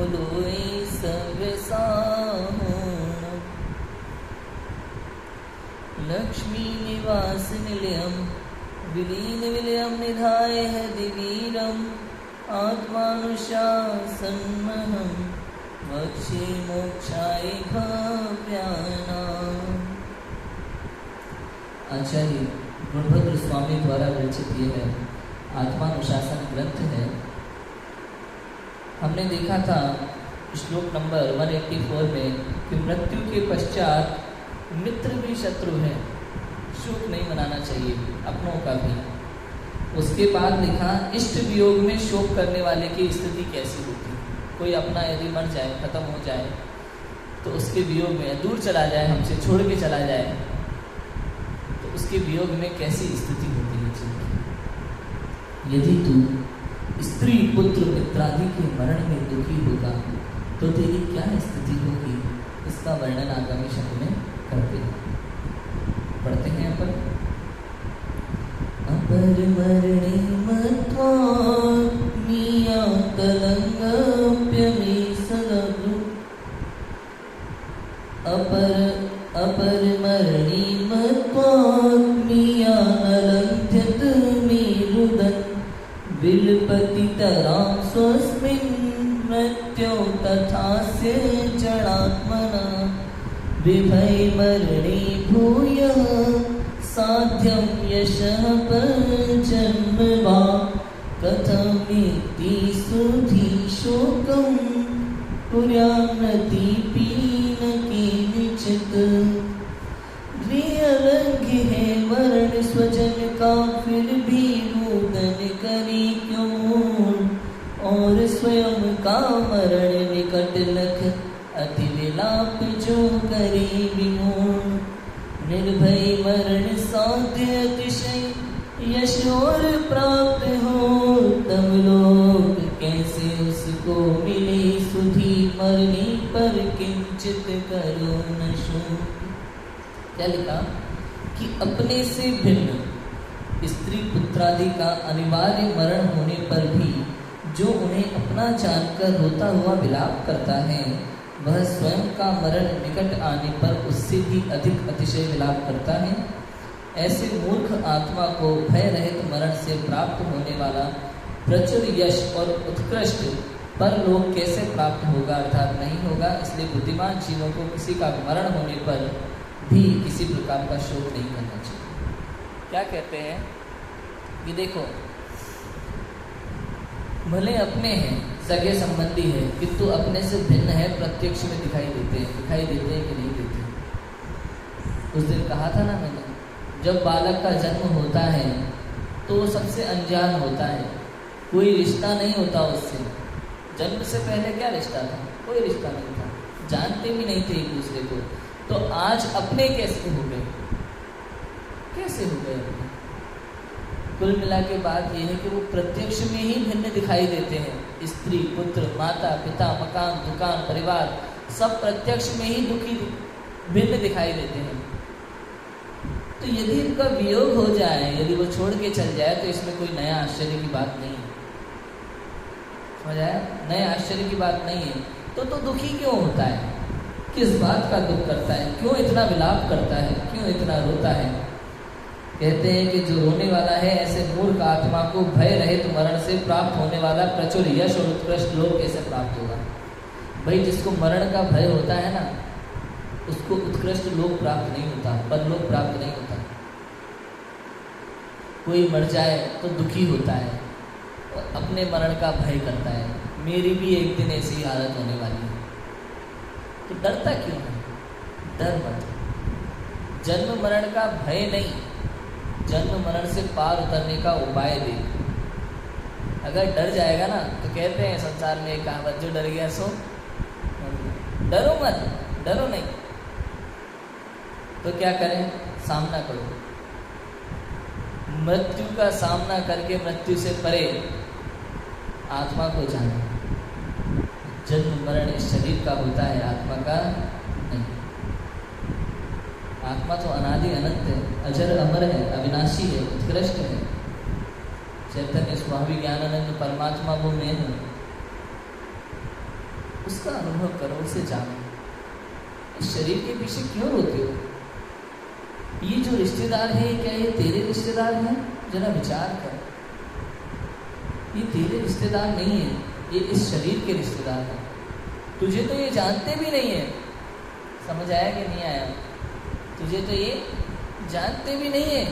लोए सब साहो। लक्ष्मी निवास निलयम विलीन विलयम निधाय है दिवीरम। आत्मानुशासनमहं वक्षे मोक्षाय भव्यानाम्। आचार्य गुणभद्र स्वामी द्वारा विरचित ये है आत्मानुशासन ग्रंथ है। हमने देखा था श्लोक नंबर 184 में कि मृत्यु के पश्चात मित्र भी शत्रु है, शोक नहीं मनाना चाहिए, अपनों का भी। उसके बाद लिखा इष्ट वियोग में शोक करने वाले की स्थिति कैसी होती। कोई अपना यदि मर जाए, खत्म हो जाए, तो उसके वियोग में दूर चला जाए, हमसे छोड़ के चला जाए, तो उसके वियोग में कैसी स्थिति होती है जीवन। यदि तू स्त्री पुत्र मित्रादि के मरण में दुखी होगा तो तेरी क्या स्थिति होगी, इसका वर्णन आगामी शब्द में करते हैं। पढ़ते हैं अपन। अपर मरणे मत्वा मिया तलंगप्यमे सदब्रु। अपर मरणे मत्वा मिया अलंघ्यत मेरुदन्। विलपतितरां स्वस्मिन् मृत्यो तथास्य जडात्मना। विभय मरणे भूयः साध्यं यशः परजन्म वा। कथमिति सुधी शोकं कुर्यान्नतीपि न केनचित्। गृहलंघ्य है वर्ण स्वजन का फिर भी रोदन करे क्यों। और स्वयं का मरण निकट लख अति विलाप जो करे विमोह। निर्भय मरण साध्य अतिशय यश और प्राप्त हो। तब लोग कैसे उसको मिले सुधी मरने पर किंचित करो न शोक। क्या लिखा कि अपने से भिन्न स्त्री पुत्रादि का अनिवार्य मरण होने पर भी जो उन्हें अपना जानकर रोता हुआ विलाप करता है, वह स्वयं का मरण निकट आने पर उससे भी अधिक अतिशय विलाप करता है। ऐसे मूर्ख आत्मा को भय रहित मरण से प्राप्त होने वाला प्रचुर यश और उत्कृष्ट परलोक कैसे प्राप्त होगा, अर्थात नहीं होगा। इसलिए बुद्धिमान जीवों को किसी का मरण होने पर भी किसी प्रकार का शोक नहीं करना चाहिए। क्या कहते हैं कि देखो, भले अपने हैं, सगे संबंधी है, किंतु अपने से भिन्न है, प्रत्यक्ष में दिखाई देते हैं कि नहीं देते। उस दिन कहा था ना मैंने, जब बालक का जन्म होता है तो वो सबसे अनजान होता है, कोई रिश्ता नहीं होता उससे। जन्म से पहले क्या रिश्ता था? कोई रिश्ता नहीं था, जानते भी नहीं थे एक दूसरे को। तो आज अपने कैसे हो गए, कैसे हो गए अपने? कुल मिला के बात यह है कि वो प्रत्यक्ष में ही भिन्न दिखाई देते हैं। स्त्री पुत्र माता पिता मकान दुकान परिवार सब प्रत्यक्ष में ही दुखी भिन्न दिखाई देते हैं। तो यदि इनका वियोग हो जाए, यदि वो छोड़ के चल जाए, तो इसमें कोई नया आश्चर्य की बात नहीं है। समझ आया? नए आश्चर्य की बात नहीं है। तो दुखी क्यों होता है, किस बात का दुख करता है, क्यों इतना विलाप करता है, क्यों इतना रोता है? कहते हैं कि जो रोने वाला है, ऐसे मूर्ख आत्मा को भय रहित मरण से प्राप्त होने वाला प्रचुर यश और उत्कृष्ट लोक कैसे प्राप्त होगा? भाई जिसको मरण का भय होता है ना, उसको उत्कृष्ट लोक प्राप्त नहीं होता, परलोक प्राप्त नहीं होता। कोई मर जाए तो दुखी होता है और अपने मरण का भय करता है, मेरी भी एक दिन ऐसी हालत होने वाली है। तो डरता क्यों है? डर मत। जन्म मरण का भय नहीं, जन्म मरण से पार उतरने का उपाय दे। अगर डर जाएगा ना, तो कहते हैं संसार में एक कहावत, जो डर गया सो डरो मत, डरो नहीं। तो क्या करें? सामना करो, मृत्यु का सामना करके मृत्यु से परे आत्मा को जानो। जन्म मरण इस शरीर का होता है, आत्मा का नहीं। आत्मा तो अनादि अनंत है, अजर अमर है, अविनाशी है, उत्कृष्ट है। चैतन्य स्वामी ज्ञानानंद परमात्मा वो मैं हूँ। उसका अनुभव करो, उसे जानो। इस शरीर के पीछे क्यों रोते हो? ये जो रिश्तेदार है, क्या ये तेरे रिश्तेदार हैं? जरा विचार कर। ये तेरे रिश्तेदार नहीं है, ये इस शरीर के रिश्तेदार हैं। तुझे तो ये जानते भी नहीं है। समझ आया कि नहीं आया? तुझे तो ये जानते भी नहीं है।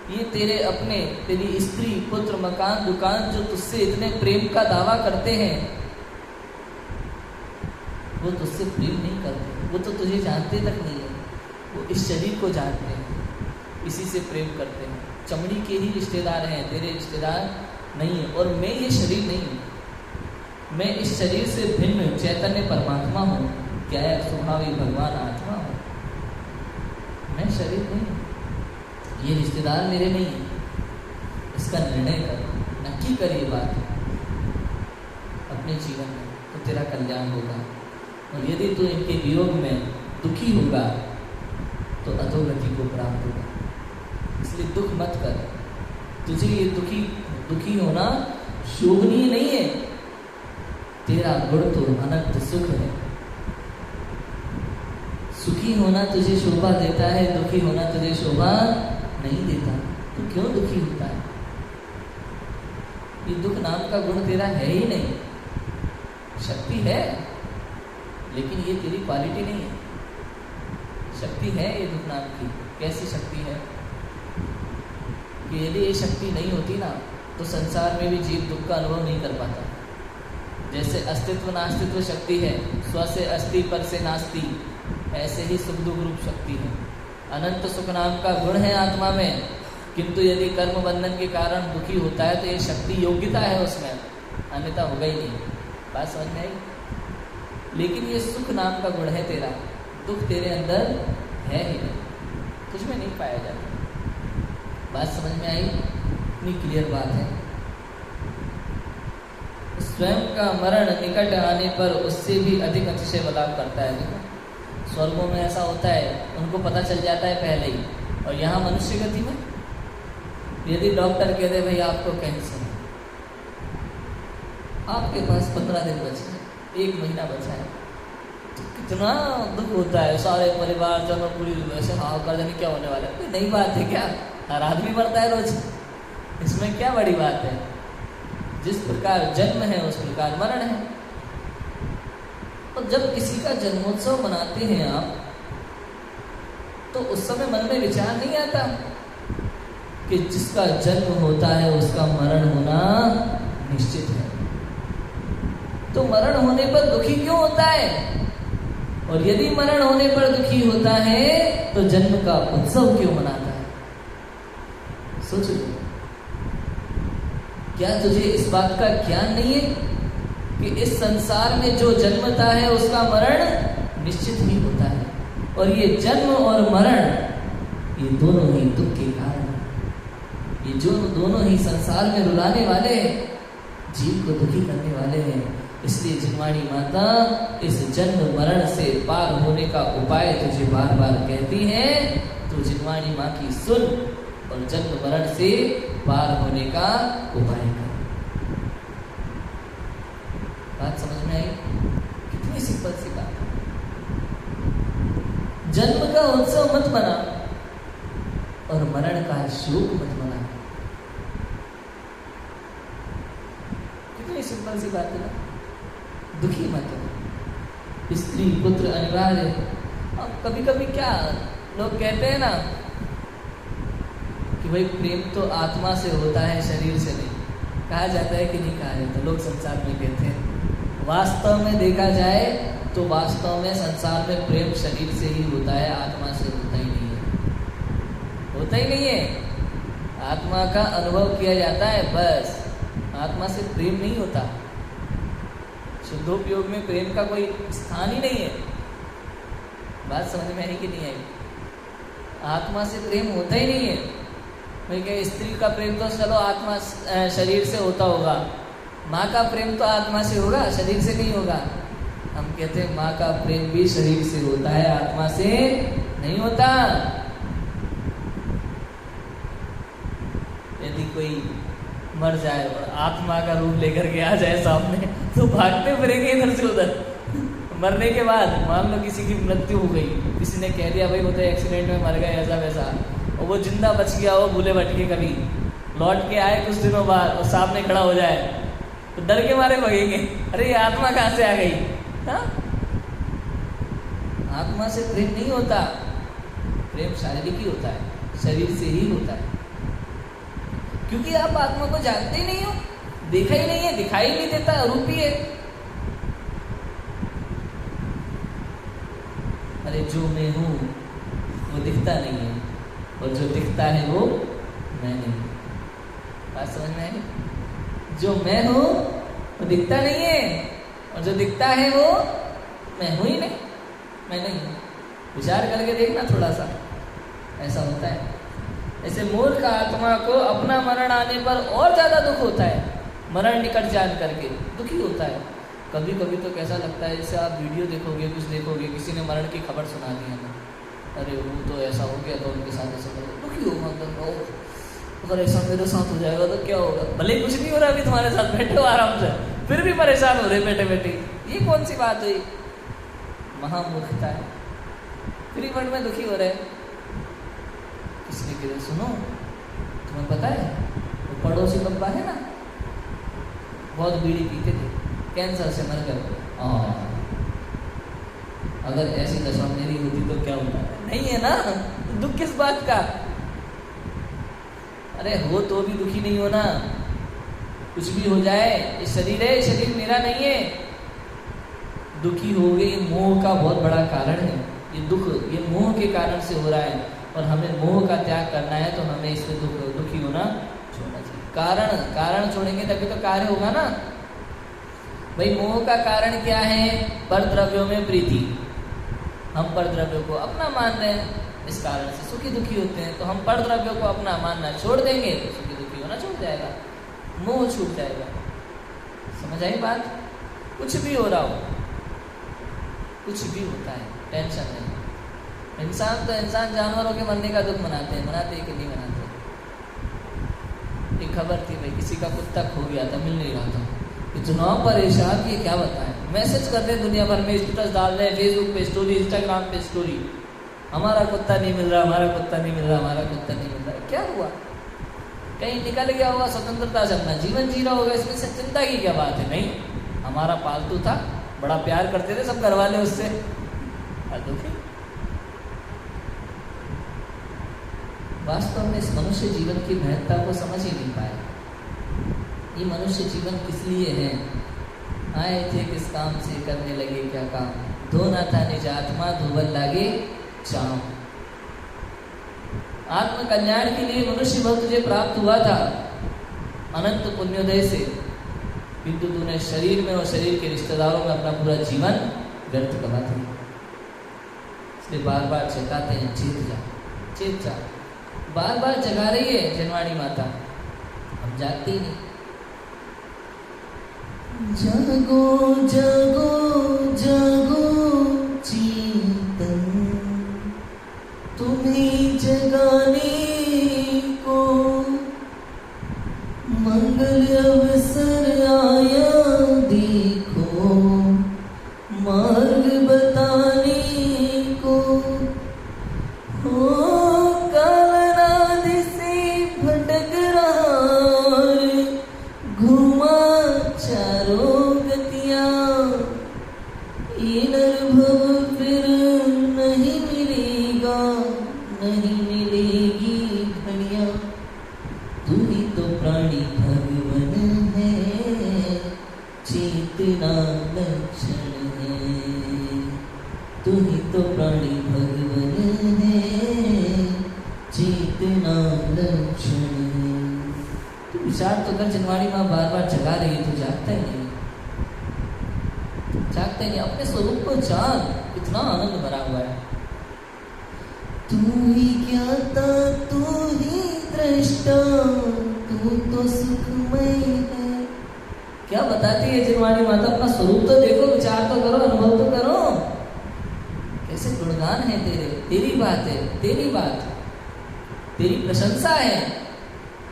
ये तेरे अपने, तेरी स्त्री, पुत्र, मकान, दुकान, जो तुझसे इतने प्रेम का दावा करते हैं, वो तुझसे प्रेम नहीं करते। वो तो तुझे जानते तक नहीं है। वो इस शरीर को जानते हैं, इसी से प्रेम करते हैं। चमड़ी के ही रिश्तेदार हैं, तेरे रिश्तेदार नहीं है। और मैं ये शरीर नहीं हूँ, मैं इस शरीर से भिन्न चैतन्य परमात्मा हूँ, क्या है स्वभावी भगवान आत्मा हूँ। मैं शरीर नहीं हूँ, ये रिश्तेदार मेरे नहीं है। इसका निर्णय कर, नक्की कर ये बात अपने जीवन में, तो तेरा कल्याण होगा। और यदि तू इनके वियोग में दुखी होगा तो अधोगति को प्राप्त होगा। इसलिए दुख मत कर। तुझे ये दुखी होना शोभनीय नहीं है। तेरा गुण तो अनंत सुख है। सुखी होना तुझे शोभा देता है, दुखी होना तुझे शोभा नहीं देता। तो क्यों दुखी होता है? ये दुख नाम का गुण तेरा है ही नहीं। शक्ति है, लेकिन ये तेरी क्वालिटी नहीं है। शक्ति है ये दुख नाम की। कैसी शक्ति है कि यदि ये शक्ति नहीं होती ना, तो संसार में भी जीव दुख का अनुभव नहीं कर पाता। जैसे अस्तित्व नास्तित्व शक्ति है, स्व से अस्ति पर से नास्ति, ऐसे ही सुख दुख रूप शक्ति है। अनंत सुख नाम का गुण है आत्मा में, किंतु यदि कर्म बंधन के कारण दुखी होता है तो ये शक्ति योग्यता है उसमें, अन्यथा होगा ही नहीं। बात समझ में आई? लेकिन ये सुख नाम का गुण है तेरा, दुख तेरे अंदर है ही नहीं, तुझ में नहीं पाया जाता। बात समझ में आई? इतनी क्लियर बात है। स्वयं का मरण निकट आने पर उससे भी अधिक अतिशय बलात्कार करता है। देखो स्वर्गों में ऐसा होता है, उनको पता चल जाता है पहले ही। और यहाँ मनुष्य गति में यदि डॉक्टर कह दे भाई आपको कैंसर है, आपके पास 15 दिन बचे हैं, 1 महीना बचा है, तो कितना दुख होता है। सारे परिवार जब पूरी वैसे हाँ कर देने क्या होने वाला है, कोई नई बात है क्या? हर आदमी मरता है रोज, इसमें क्या बड़ी बात है? जिस प्रकार जन्म है उस प्रकार मरण है। और जब किसी का जन्मोत्सव मनाते हैं आप, तो उस समय मन में विचार नहीं आता कि जिसका जन्म होता है उसका मरण होना निश्चित है। तो मरण होने पर दुखी क्यों होता है? और यदि मरण होने पर दुखी होता है तो जन्म का उत्सव क्यों मनाता है? सोच लो, क्या तुझे इस बात का ज्ञान नहीं है कि इस संसार में जो जन्मता है उसका मरण निश्चित ही होता है। और ये जन्म और मरण, ये दोनों ही दुख के कारण हैं। ये जो दोनों ही संसार में रुलाने वाले हैं, जीव को दुखी करने वाले हैं। इसलिए जिनवाणी माता इस जन्म मरण से पार होने का उपाय तुझे बार बार कहती है। तो जिनवाणी माँ की सुन और जन्म मरण से पार होने का उपाय कर। बात समझ में आई? कितनी सिंपल सी बात है। जन्म का उत्सव मत मना और मरण का शोक मत मना। कितनी सिंपल सी बात है ना। दुखी मत हो। स्त्री पुत्र अनिवार्य। अब कभी कभी क्या लोग कहते हैं ना कि भाई प्रेम तो आत्मा से होता है, शरीर से नहीं। कहा जाता है कि नहीं कहा जाता? लोग संसार में कहते हैं। वास्तव में देखा जाए तो वास्तव में संसार में प्रेम शरीर से ही होता है, आत्मा से होता ही नहीं है। होता ही नहीं है। आत्मा का अनुभव किया जाता है बस, आत्मा से प्रेम नहीं होता। शुद्धोपयोग में प्रेम का कोई स्थान ही नहीं है। बात समझ में आई कि नहीं आई? आत्मा से प्रेम होता ही नहीं है। भाई क्या स्त्री का प्रेम तो चलो आत्मा शरीर से होता होगा, माँ का प्रेम तो आत्मा से होगा, शरीर से नहीं होगा। हम कहते हैं माँ का प्रेम भी शरीर से होता है, आत्मा से नहीं होता। यदि कोई मर जाए और आत्मा का रूप लेकर के आ जाए सामने, तो भागते फिरेंगे इधर से उधर। मरने के बाद मान लो किसी की मृत्यु हो गई, किसी ने कह दिया भाई वो तो एक्सीडेंट में मर गए ऐसा वैसा, और वो जिंदा बच गया हो भूले भटके, कभी लौट के आए कुछ दिनों बाद और सामने खड़ा हो जाए, तो डर के मारे भगेंगे, अरे ये आत्मा कहाँ से आ गई। हाँ? आत्मा से प्रेम नहीं होता, प्रेम शारीरिक ही होता है, शरीर से ही होता है, क्योंकि आप आत्मा को जानते ही नहीं हो, देखा ही नहीं है, दिखाई नहीं देता, अरूपी है। अरे जो मैं हूं वो दिखता नहीं है, और जो दिखता है वो मैं नहीं। बात समझ में आई? जो मैं हूं वो दिखता नहीं है, और जो दिखता है वो मैं हूं ही नहीं, मैं नहीं हूं। विचार करके देखना थोड़ा सा, ऐसा होता है। ऐसे मूर्ख आत्मा को अपना मरण आने पर और ज्यादा दुख होता है, मरण निकट जान करके दुखी होता है। कभी कभी तो कैसा लगता है जैसे आप वीडियो देखोगे, कुछ देखोगे, किसी ने मरण की खबर सुना दी हमें, अरे वो तो ऐसा हो गया, तो उनके साथ ऐसा हो गया, दुखी हो मतलब, अगर ऐसा मेरे साथ हो जाएगा तो क्या होगा। भले कुछ नहीं हो रहा अभी तुम्हारे साथ, बैठे हो आराम से, फिर भी परेशान हो रहे बैठे बैठे, ये कौन सी बात हुई? महामूर्खता है। फ्री वर्ड में दुखी हो रहे, किसने कहा सुनो तुम्हें पता है वो पड़ोसी बब्बा है ना, बहुत बीड़ी पीते थे, कैंसर से मर गए। अगर ऐसी दशा मेरी होती तो क्या होता? नहीं है ना, दुख किस बात का? अरे हो तो भी दुखी नहीं होना, कुछ भी हो जाए, ये शरीर है, शरीर मेरा नहीं है। दुखी हो गए, मोह का बहुत बड़ा कारण है ये दुख, ये मोह के कारण से हो रहा है, और हमें मोह का त्याग करना है, तो हमें इसमें दुखी होना छोड़ना चाहिए। कारण छोड़ेंगे तभी तो कार्य होगा ना। भाई मोह का कारण क्या है? पर द्रव्यों में प्रीति। हम पर द्रव्यों को अपना मान रहे हैं, इस कारण से सुखी दुखी होते हैं। तो हम पर द्रव्यों को अपना मानना छोड़ देंगे तो सुखी दुखी होना छूट जाएगा, मोह छूट जाएगा। समझ आई बात? कुछ भी हो रहा हो, कुछ भी होता है, टेंशन नहीं। इंसान तो इंसान जानवरों के मरने का दुख मनाते हैं, मनाते कि नहीं मनाते? एक खबर थी भाई, किसी का कुत्ता खो गया था, मिल नहीं रहा था, इतना परेशान कि क्या बताएं। मैसेज करते हैं दुनिया भर में, स्टेटस डाल रहे हैं, फेसबुक पे स्टोरी, इंस्टाग्राम पे स्टोरी, हमारा कुत्ता नहीं मिल रहा, हमारा कुत्ता नहीं मिल रहा, हमारा कुत्ता नहीं मिल रहा। क्या हुआ? कहीं निकल गया होगा, स्वतंत्रता से अपना जीवन जी रहा होगा, इसमें से चिंता की क्या बात है? नहीं, हमारा पालतू था, बड़ा प्यार करते थे सब घर वाले उससे, दुखी। वास्तव में इस मनुष्य जीवन की महत्ता को समझ ही नहीं पाए। ये मनुष्य जीवन किस लिए है? आए थे किस काम से, करने लगे क्या काम, धोना था निज आत्मा, धोबन लागे चाम। आत्म कल्याण के लिए मनुष्य बल तुझे प्राप्त हुआ था अनंत पुण्योदय से, किंतु तूने शरीर में और शरीर के रिश्तेदारों में अपना पूरा जीवन व्यर्थ करा दिया। इसलिए बार बार चेताते हैं, चेत जा, चेत जा। बार बार जगा रही है जनवाणी माता, हम जागते ही नहीं। जागो जागो जागो चेतन, तुम्हें जगाने को मंगल अवसर आया, देखो मार्ग बताने को। हो कालनाद से भटक रहा, घुमा चारों गतियां, ये नरभव फिर नहीं मिलेगा, नहीं मिलेगी घड़ियां। तू ही तो प्राणी भगवन है, चेतना लक्षण है। तू ही तो प्राणी भगवन है, चेतना लक्षण है। तू विचार तो कर, जनवाणी माँ बार बार जगा रही है, तू जागता ही नहीं, जागता ही नहीं। अपने स्वरूप को जान, कितना आनंद भरा हुआ है। तू ही ज्ञाता, तू ही दृष्टा, तू तो सुखमय है। क्या बताती है जनवाणी माता? अपना स्वरूप तो देखो, विचार तो करो, अनुभव तो करो। कैसे गुणगान है तेरे, तेरी बात है, तेरी बात, तेरी प्रशंसा है।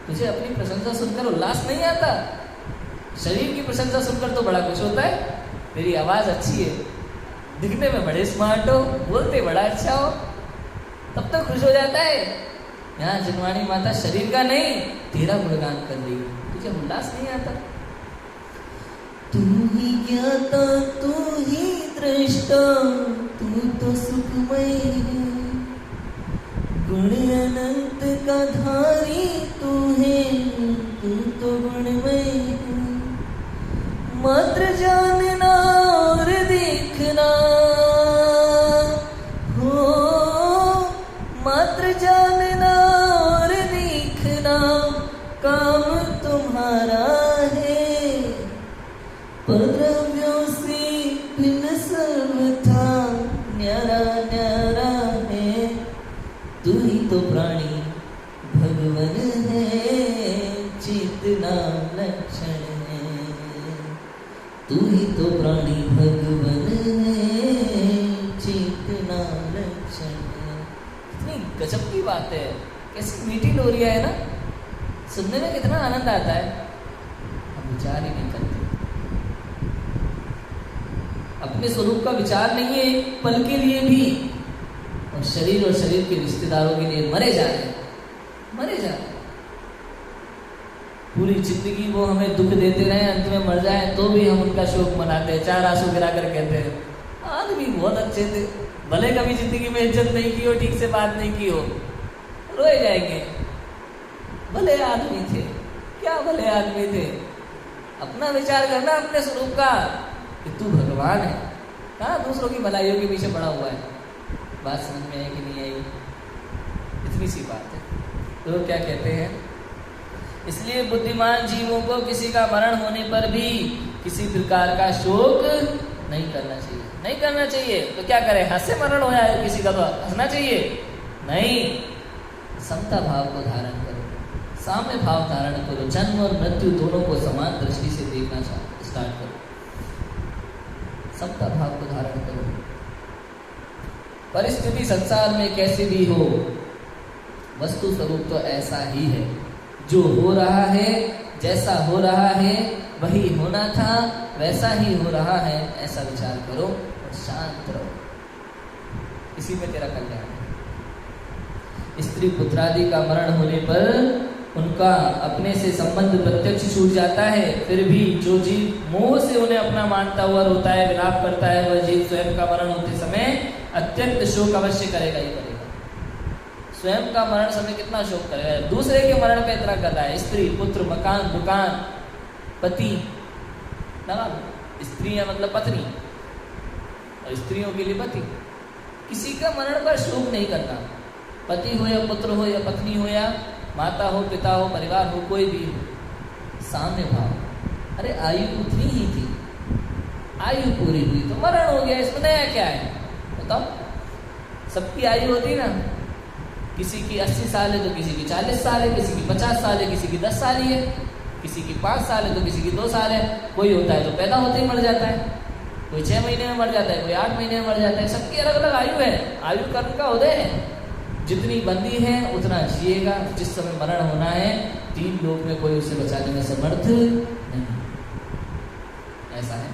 तुझे अपनी प्रशंसा सुनकर उल्लास नहीं आता? शरीर की प्रशंसा सुनकर तो बड़ा कुछ होता है, तेरी आवाज अच्छी है, दिखने में बड़े स्मार्ट हो, बोलते बड़ा अच्छा हो, तब तो खुश हो जाता है। यहाँ जिनवाणी माता शरीर का नहीं, तेरा गुणगान कर रही है, तुझे उल्लास नहीं आता? तू ही ज्ञाता, तू ही दृष्टा, तू तो सुखमय है, गुण अनंत का धारी तू है, तू तो गुणमय है। मात्र जानना और देखना हो, मात्र जानना और देखना काम तुम्हारा है, द्रव्यों से भिन्न सर्वथा न्यारा न्यारा है। तू ही तो प्राणी भगवन है, चेतना लक्षण है, तू ही तो प्राणी भगवन है, चेतना लक्षण है। कितनी गजब की बात है, कैसी मीठी लोरिया है ना, सुनने में कितना आनंद आता है। हम विचार ही नहीं करते, अपने स्वरूप का विचार नहीं है एक पल के लिए भी, और शरीर के रिश्तेदारों के लिए मरे जा रहे, मरे जा रहे। पूरी जिंदगी वो हमें दुख देते रहे, अंत में मर जाए तो भी हम उनका शोक मनाते हैं, 4 आंसू गिरा कर कहते हैं आदमी बहुत अच्छे थे, भले कभी जिंदगी में इज्जत नहीं की हो, ठीक से बात नहीं की हो, रोए जाएंगे, भले आदमी थे, क्या भले आदमी थे। अपना विचार करना अपने स्वरूप का कि तू भगवान है, कहाँ दूसरों की भलाइयों के पीछे पड़ा हुआ है। बात समझ में आई कि नहीं आई? इतनी सी बात है। तो क्या कहते हैं, इसलिए बुद्धिमान जीवों को किसी का मरण होने पर भी किसी प्रकार का शोक नहीं करना चाहिए, नहीं करना चाहिए। तो क्या करें, हंसे मरण हो जाए किसी का तो हंसना चाहिए? नहीं, समता भाव को धारण करो, साम्य भाव धारण करो, जन्म और मृत्यु दोनों को समान दृष्टि से देखना स्टार्ट करो, समता भाव को धारण करो। परिस्थिति संसार में कैसी भी हो, वस्तु स्वरूप तो ऐसा ही है, जो हो रहा है, जैसा हो रहा है वही होना था, वैसा ही हो रहा है, ऐसा विचार करो और शांत रहो, इसी में तेरा कल्याण है। स्त्री पुत्रादि का मरण होने पर उनका अपने से संबंध प्रत्यक्ष छूट जाता है, फिर भी जो जीव मोह से उन्हें अपना मानता हुआ रोता है, विलाप करता है, वह जीव स्वयं का मरण होते समय अत्यंत शोक अवश्य करेगा ही करेगा। स्वयं का मरण समय कितना शोक करेगा, दूसरे के मरण पे इतना कर रहा है। स्त्री, पुत्र, मकान, दुकान, पति, लगा लो, स्त्री है मतलब पत्नी, और स्त्रियों के लिए पति। किसी का मरण पर शोक नहीं करना, पति हो या पुत्र हो या पत्नी हो या माता हो, पिता हो, परिवार हो, कोई भी हो, साम्य भाव। अरे आयु उतनी ही थी, आयु पूरी हुई तो मरण हो गया, इसमें नया क्या है बताओ? सबकी आयु होती ना, किसी की 80 साल है तो किसी की 40 साल है, किसी की 50 साल है, किसी की 10 साल ही है, किसी की 5 साल है तो किसी की 2 साल है। कोई होता है तो पैदा होते ही मर जाता है, कोई 6 महीने में मर जाता है, कोई 8 महीने में मर जाता है। सबकी अलग अलग आयु है, आयु कर्म का उदय है, जितनी बंदी है उतना जिएगा। जिस समय मरण होना है, 3 लोक में कोई उसे बचाने में समर्थ नहीं, ऐसा है।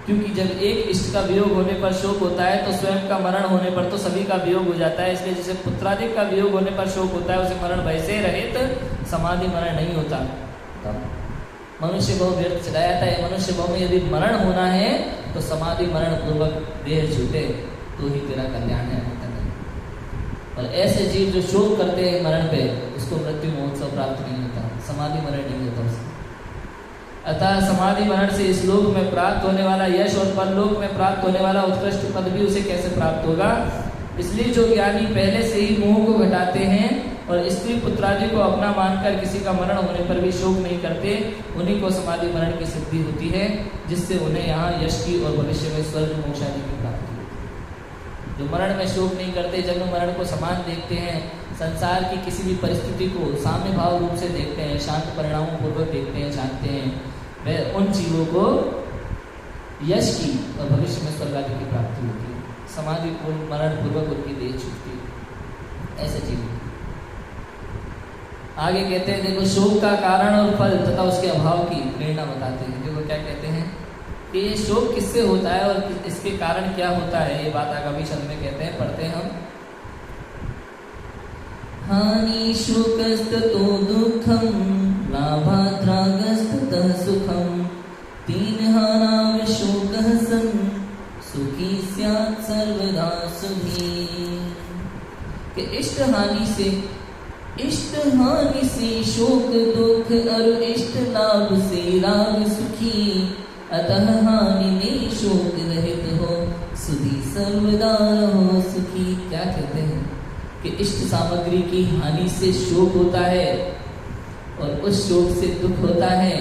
क्योंकि जब एक इष्ट का वियोग होने पर शोक होता है, तो स्वयं का मरण होने पर तो सभी का वियोग हो जाता है। इसलिए जिसे पुत्रादि का वियोग होने पर शोक होता है, उसे मरण भय से रहित समाधि मरण नहीं होता। मनुष्य भाव व्यर्थ चला जाता है। मनुष्य भाव में यदि मरण होना है तो समाधि मरण पूर्वक देह छूटे तो ही तेरा कल्याण है। और ऐसे जीव जो शोक करते हैं मरण पे, उसको मृत्यु महोत्सव प्राप्त नहीं होता, समाधि मरण नहीं होता उसको। अतः समाधि मरण से इस लोक में प्राप्त होने वाला यश और परलोक में प्राप्त होने वाला उत्कृष्ट पद भी उसे कैसे प्राप्त होगा? इसलिए जो ज्ञानी पहले से ही मोह को घटाते हैं और स्त्री पुत्रादि को अपना मानकर किसी का मरण होने पर भी शोक नहीं करते, उन्हीं को समाधि मरण की सिद्धि होती है, जिससे उन्हें यहाँ यश की और भविष्य में स्वर्ग मोक्ष आदि की प्राप्ति होती है। जो मरण में शोक नहीं करते, जब मरण को समान देखते हैं, संसार की किसी भी परिस्थिति को साम्य भाव रूप से देखते हैं, शांत परिणामों पूर्वक देखते हैं, जानते हैं, वह उन जीवों को यश की और भविष्य में स्वर्ग आदि की प्राप्ति होती है। समाधि पूर्व मरण पूर्वक उनकी देह छूटती है, ऐसे जीव। आगे कहते हैं देखो, शोक का कारण और फल तथा उसके अभाव की प्रेरणा बताते हैं। देखो क्या कहते हैं कि ये शोक किससे होता है और इसके कारण क्या होता है, ये बात आगामी शब्द में कहते हैं, पढ़ते हैं हम। हानि शोकस्ततो दुःखं लाभाद्रागस्ततः सुखं तीन हानां शोकः सन् सुखी स्यात् सर्वदा सुखी। कि इष्ट हानि से शोक दुख और इष्ट लाभ से राग सुखी, अतः हानि में शोक रहित हो सुधी सर्वदा रहो सुखी। क्या कहते हैं कि इष्ट सामग्री की हानि से शोक होता है और उस शोक से दुख होता है,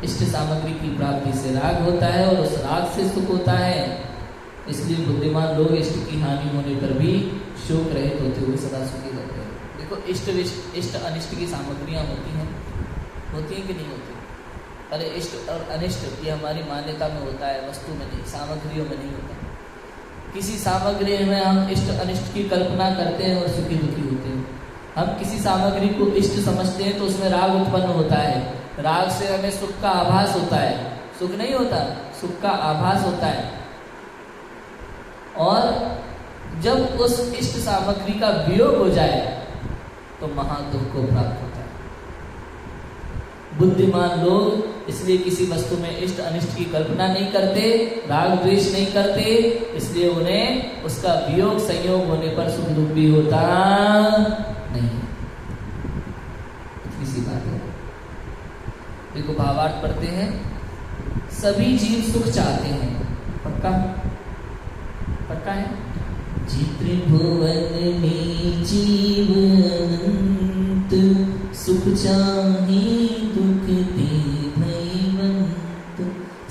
इष्ट सामग्री की प्राप्ति से राग होता है और उस राग से सुख होता है। इसलिए बुद्धिमान लोग इष्ट की हानि होने पर भी शोक रहित होते हुए सदा सुखी रहते हैं। देखो इष्ट अनिष्ट की सामग्रियां होती हैं कि नहीं होती? अरे इष्ट और अनिष्ट ये हमारी मान्यता में होता है, वस्तु में नहीं, सामग्रियों में नहीं होता। किसी सामग्री में हम इष्ट अनिष्ट की कल्पना करते हैं और सुखी दुखी होते हैं। हम किसी सामग्री को इष्ट समझते हैं तो उसमें राग उत्पन्न होता है, राग से हमें सुख का आभास होता है, सुख नहीं होता, सुख का आभास होता है। और जब उस इष्ट सामग्री का वियोग हो जाए तो महादुख को प्राप्त होता है। बुद्धिमान लोग इसलिए किसी वस्तु में इष्ट अनिष्ट की कल्पना नहीं करते, राग द्वेष नहीं करते, इसलिए उन्हें उसका वियोग संयोग होने पर सुख दुख भी होता नहीं। इसी बात है। देखो भावार्थ पढ़ते हैं, सभी जीव सुख चाहते हैं, पक्का पक्का है जी। त्रिभुवन में जीव अनंत सुख चाहे दुख दे भयवंत।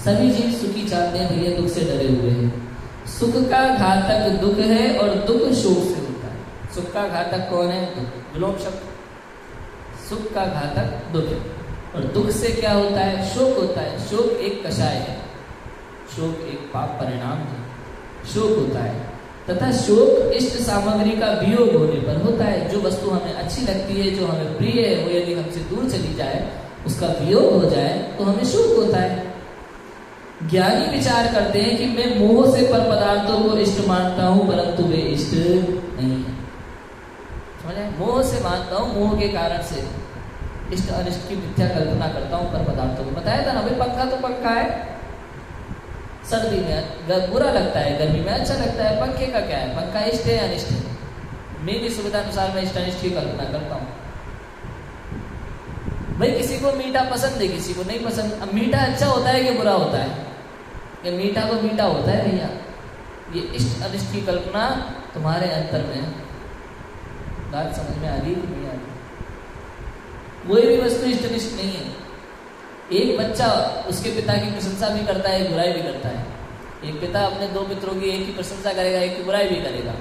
सभी जीव सुखी चाहते हैं भैया, दुख से डरे हुए हैं। सुख का घातक दुख है और दुख शोक से होता है। सुख का घातक कौन है? दुख, विलोम शब्द। सुख का घातक दुख है और दुख से क्या होता है? शोक होता है। शोक एक कषाय है, शोक एक पाप परिणाम है, शोक होता है। तथा शोक इष्ट सामग्री का वियोग होने पर होता है। जो वस्तु हमें अच्छी लगती है, जो हमें प्रिय है, वो यदि हमसे दूर चली जाए, उसका वियोग हो जाए तो हमें शोक होता है। ज्ञानी विचार करते हैं कि मैं मोह से पर पदार्थों को इष्ट मानता हूं, परंतु वे इष्ट नहीं है। समझे? मोह से मानता हूं, मोह के कारण से इष्ट अनिष्ट की मिथ्या कल्पना करता हूं पर पदार्थों को। बताया था ना भाई, पंखा तो पंखा है, सर्दी में बुरा लगता है, गर्मी में अच्छा लगता है। पंखे का क्या है? पंखा इष्ट है अनिष्ट है? मेरी सुविधा अनुसार मैं इष्ट अनिष्ट की कल्पना करता हूँ। भाई किसी को मीठा पसंद है, किसी को नहीं पसंद। अब मीठा अच्छा होता है कि बुरा होता है? ये मीठा तो मीठा होता है भैया। ये इष्ट अनिष्ट की कल्पना तुम्हारे अंतर में है। बात समझ में आ रही कि नहीं आ रही? कोई भी वस्तु इष्ट अनिष्ट नहीं है। एक बच्चा उसके पिता की प्रशंसा भी करता है, बुराई भी करता है। एक पिता अपने दो मित्रों की, एक की प्रशंसा करेगा, एक की बुराई भी करेगा।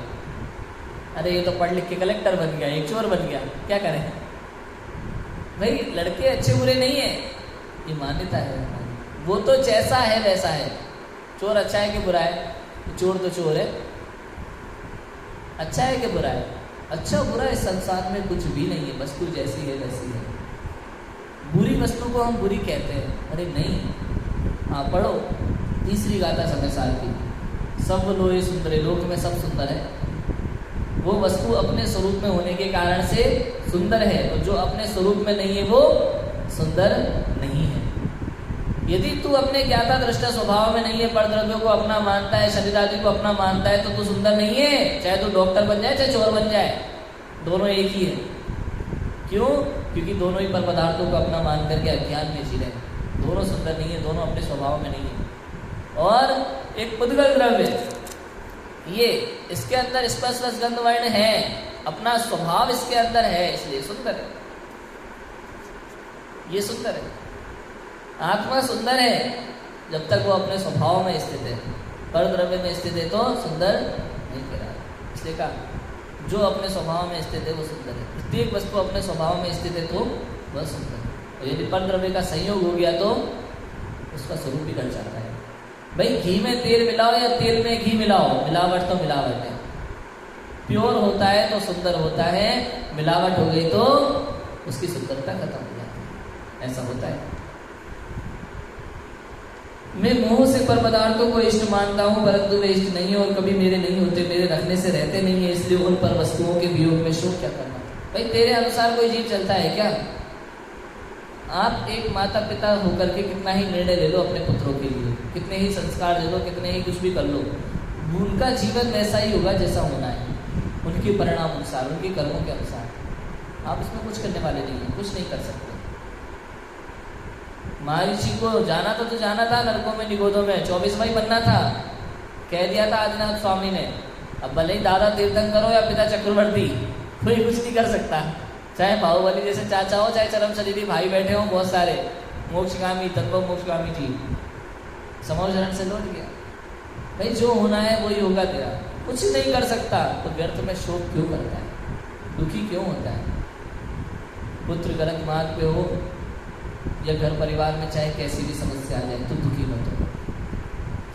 अरे ये तो पढ़ लिख के कलेक्टर बन गया, एक चोर बन गया, क्या करें? भाई लड़के अच्छे बुरे नहीं है, ये मान्यता है। वो तो जैसा है वैसा है। चोर अच्छा है कि बुरा है? चोर तो चोर है। अच्छा है कि बुरा है? अच्छा बुरा इस संसार में कुछ भी नहीं है, वस्तु जैसी है वैसी है। बुरी वस्तु को हम बुरी कहते हैं। अरे नहीं, हाँ पढ़ो तीसरी गाथा समय साल की, सब लोए सुंदर, लोक में सब सुंदर है। वो वस्तु अपने स्वरूप में होने के कारण से सुंदर है, और जो अपने स्वरूप में नहीं है वो सुंदर नहीं है। यदि तू अपने ज्ञाता दृष्टा स्वभाव में नहीं है, पर द्रव्यों को अपना मानता है, शरीर आदि को अपना मानता है, तो तू सुंदर नहीं है। चाहे तू डॉक्टर बन जाए, चाहे चोर बन जाए, दोनों एक ही है। क्यों? क्योंकि दोनों ही पर पदार्थों को अपना मान करके अज्ञान में जी रहे हैं। दोनों सुंदर नहीं है, दोनों अपने स्वभाव में नहीं है। और एक पुद्गल द्रव्य, ये इसके अंदर स्पर्श रस गंध वर्ण है, अपना स्वभाव इसके अंदर है, इसलिए सुंदर है। ये सुंदर है। आत्मा सुंदर है जब तक वो अपने स्वभाव में स्थित है। पर द्रव्य में स्थित है तो सुंदर नहीं करा। इसलिए कहा जो अपने स्वभाव में स्थित है वो सुंदर है। प्रत्येक वस्तु अपने स्वभाव में स्थित है तो वह सुंदर है। और यदि पर द्रव्य का संयोग हो गया तो उसका स्वरूप बिगड़ जाता है। भाई घी में तेल मिलाओ या तेल में घी मिलाओ, मिलावट तो मिलावट है। प्योर होता है तो सुंदर होता है, मिलावट हो गई तो उसकी सुंदरता खत्म हो जाती है। ऐसा होता है। मैं मोह से पर पदार्थों को इष्ट मानता हूँ, परंतु वे इष्ट नहीं है और कभी मेरे नहीं होते, मेरे रखने से रहते नहीं है, इसलिए उन पर वस्तुओं के वियोग में शोक क्या करना। भाई तेरे अनुसार कोई जीव चलता है क्या? आप एक माता पिता होकर के कितना ही निर्णय ले लो अपने पुत्रों के लिए, कितने ही संस्कार दे लो, कितने ही कुछ भी कर लो, उनका जीवन वैसा ही होगा जैसा होना है, उनके परिणाम अनुसार, उनके कर्मों के अनुसार। आप इसमें कुछ करने वाले नहीं है, कुछ नहीं कर सकते। महर्षि को जाना तो जाना था नरकों में, निगोदों में 24वां बनना था, कह दिया था आदिनाथ स्वामी ने। अब भले ही दादा तीर्थंकर हो या पिता चक्रवर्ती, कोई कुछ नहीं कर सकता। चाहे बाहुबली जैसे चाचा हो, चाहे चरम शरीरी भाई बैठे हो बहुत सारे, मोक्षगामी तत्व मोक्षगामी जी, समझ शरण से लौट गया। भाई जो होना है वही होगा तेरा, कुछ नहीं कर सकता, तो व्यर्थ में शोक क्यों करता है, दुखी क्यों होता है? पुत्र गलत मार्ग पे हो या घर परिवार में चाहे कैसी भी समस्या आ जाए तो दुखी मत हो।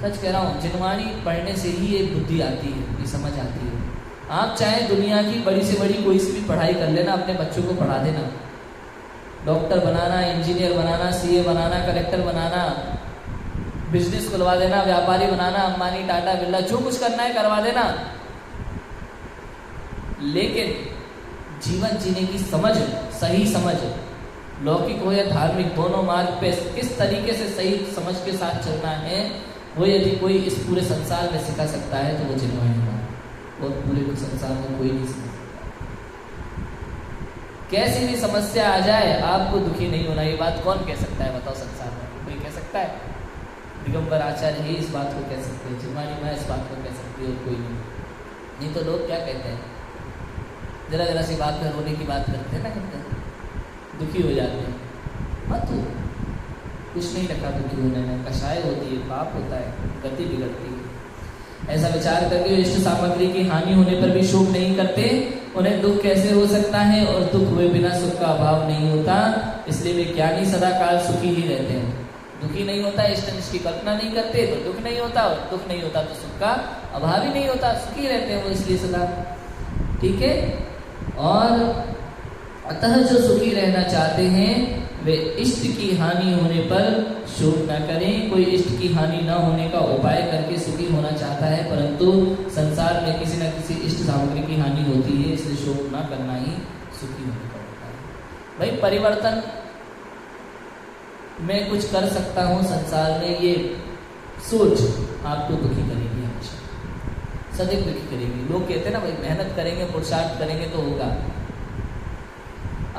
सच कह रहा हूँ, जिनवाणी पढ़ने से ही ये बुद्धि आती है, ये समझ आती है। आप चाहे दुनिया की बड़ी से बड़ी कोई सी भी पढ़ाई कर लेना, अपने बच्चों को पढ़ा देना, डॉक्टर बनाना, इंजीनियर बनाना, सीए बनाना, कलेक्टर बनाना, बिजनेस खुलवा देना, व्यापारी बनाना, अंबानी टाटा बिरला जो कुछ करना है करवा देना, लेकिन जीवन जीने की समझ, सही समझ, लौकिक हो या धार्मिक, दोनों मार्ग पे किस तरीके से सही समझ के साथ चलना है, वो यदि कोई इस पूरे संसार में सिखा सकता है तो वो जिनवाणी है, और पूरे संसार में कोई नहीं सिखा सकता। कैसी भी समस्या आ जाए आपको दुखी नहीं होना, ये बात कौन कह सकता है बताओ? संसार में कोई कह सकता है? दिगंबर आचार्य ही इस बात को कह सकते हैं, जिनवाणी माँ इस बात को कह सकती है, और कोई नहीं। तो लोग क्या कहते हैं, जरा जरा सी बात पर रोने की बात करते हैं ना, कहते हैं दुखी हो जाते हैं। मत हो, कुछ नहीं रखा दुखी होने में, कषाय होती है, पाप होता है, गति बिगड़ती है। ऐसा विचार करके इष्ट सामग्री की हानि होने पर भी शोक नहीं करते। उन्हें दुख कैसे हो सकता है, और दुख हुए बिना सुख का अभाव नहीं होता, इसलिए वे ज्ञानी सदा काल सुखी ही रहते हैं। दुखी नहीं होता, इष्ट अनिष्ट की कल्पना नहीं करते तो दुख नहीं होता, और दुख नहीं होता तो सुख का अभाव ही नहीं होता, सुखी रहते हैं वो इसलिए सदा। ठीक है। और अतः जो सुखी रहना चाहते हैं वे इष्ट की हानि होने पर शोक न करें। कोई इष्ट की हानि न होने का उपाय करके सुखी होना चाहता है, परंतु संसार में किसी न किसी इष्ट सामग्री की हानि होती है, इसलिए शोक न करना ही सुखी होने का उपाय है। भाई परिवर्तन मैं कुछ कर सकता हूँ संसार में, ये सोच आपको दुखी करेगी, हमेशा सदैव दुखी करेगी। लोग कहते हैं ना भाई मेहनत करेंगे, पुरुषार्थ करेंगे तो होगा।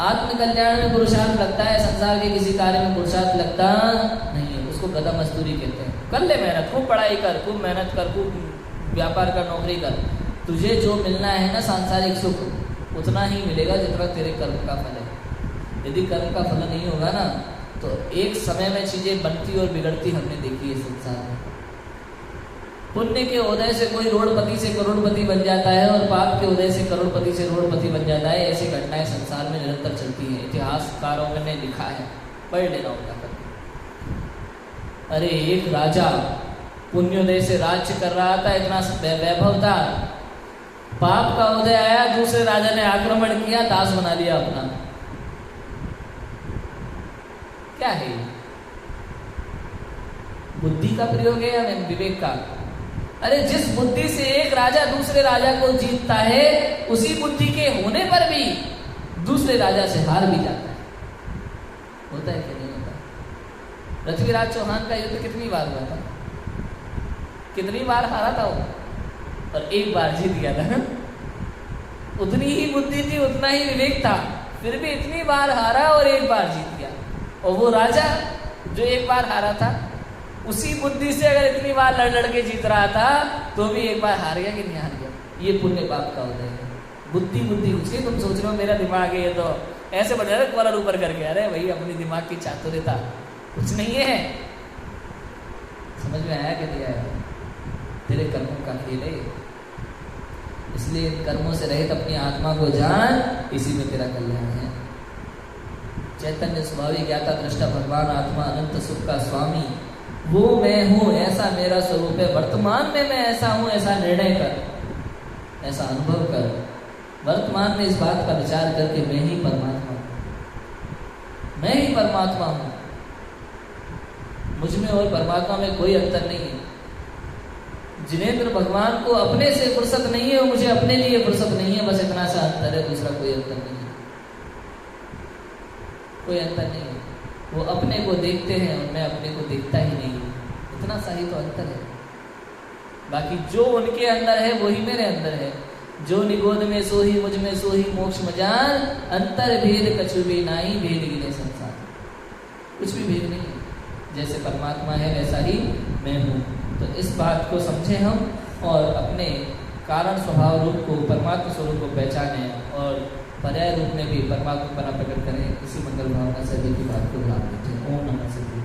आत्म कल्याण में पुरुषार्थ लगता है, संसार के किसी कार्य में पुरुषार्थ लगता नहीं है, उसको गधा मजदूरी कहते हैं। कर ले मेहनत, खूब पढ़ाई कर, खूब मेहनत कर, खूब व्यापार कर, नौकरी कर, तुझे जो मिलना है ना सांसारिक सुख उतना ही मिलेगा जितना तेरे कर्म का फल है। यदि कर्म का फल नहीं होगा ना तो एक समय में चीजें बनती और बिगड़ती हमने देखी है संसार में। पुण्य के उदय से कोई रोडपति से करोड़पति बन जाता है, और पाप के उदय से करोड़पति से रोडपति बन जाता है। ऐसी घटनाएं संसार में निरंतर चलती हैं, इतिहासकारों ने लिखा है, पढ़ लेना उनका करके। अरे एक राजा पुण्योदय से राज्य कर रहा था, इतना वैभव था, पाप का उदय आया, दूसरे राजा ने आक्रमण किया, दास बना लिया अपना। क्या है बुद्धि का प्रयोग है या विवेक का? अरे जिस बुद्धि से एक राजा दूसरे राजा को जीतता है, उसी बुद्धि के होने पर भी दूसरे राजा से हार भी जाता है। होता है कि नहीं होता? पृथ्वीराज चौहान का युद्ध कितनी बार हुआ था? कितनी बार हारा था वो, और एक बार जीत गया था। उतनी ही बुद्धि थी, उतना ही विवेक था, फिर भी इतनी बार हारा और एक बार जीत गया। और वो राजा जो एक बार हारा था, उसी बुद्धि से अगर इतनी बार लड़ के जीत रहा था तो भी एक बार हार गया कि नहीं हार गया? ये पुण्य पाप का उदय है। बुद्धि बुद्धि उसकी, तुम सोच रहे हो मेरा दिमाग है ये तो ऐसे बढ़ जाए कलर ऊपर करके, अरे भाई अपनी दिमाग की चातुर्यता कुछ नहीं है। समझ में आया कि नहीं आया? तेरे कर्मों का खेल है, इसलिए कर्मों से रहित अपनी आत्मा को जान, इसी में तेरा कल्याण है। चैतन्य स्वभावी ज्ञाता दृष्टा भगवान आत्मा अनंत सुख का स्वामी, वो मैं हूँ, ऐसा मेरा स्वरूप है। वर्तमान में मैं ऐसा हूँ, ऐसा निर्णय कर, ऐसा अनुभव कर। वर्तमान में इस बात का विचार करके मैं ही परमात्मा हूँ। मैं ही परमात्मा हूँ, मुझ में और परमात्मा में कोई अंतर नहीं है। जिनेंद्र भगवान को अपने से फुर्सत नहीं है और मुझे अपने लिए फुर्सत नहीं है, बस इतना सा अंतर है, दूसरा कोई अंतर नहीं है, कोई अंतर नहीं है। वो अपने को देखते हैं और मैं अपने को देखता ही नहीं हूँ, इतना सा ही तो अंतर है। बाकी जो उनके अंदर है वही मेरे अंदर है। जो निगोद में सोही मुझ में सोही मोक्ष मजान, अंतर भेद कछु भी नाई, भेद गिने संसार। कुछ भी भेद नहीं है, जैसे परमात्मा है वैसा ही मैं हूँ। तो इस बात को समझें हम और अपने कारण स्वभाव रूप को, परमात्मा स्वरूप को पहचाने और पर्याय रूप में भी परमात्मा बना प्रकट करें। इसी मंगल भावना से की बात को ध्यान देते हैं। ओम नमः शिवाय।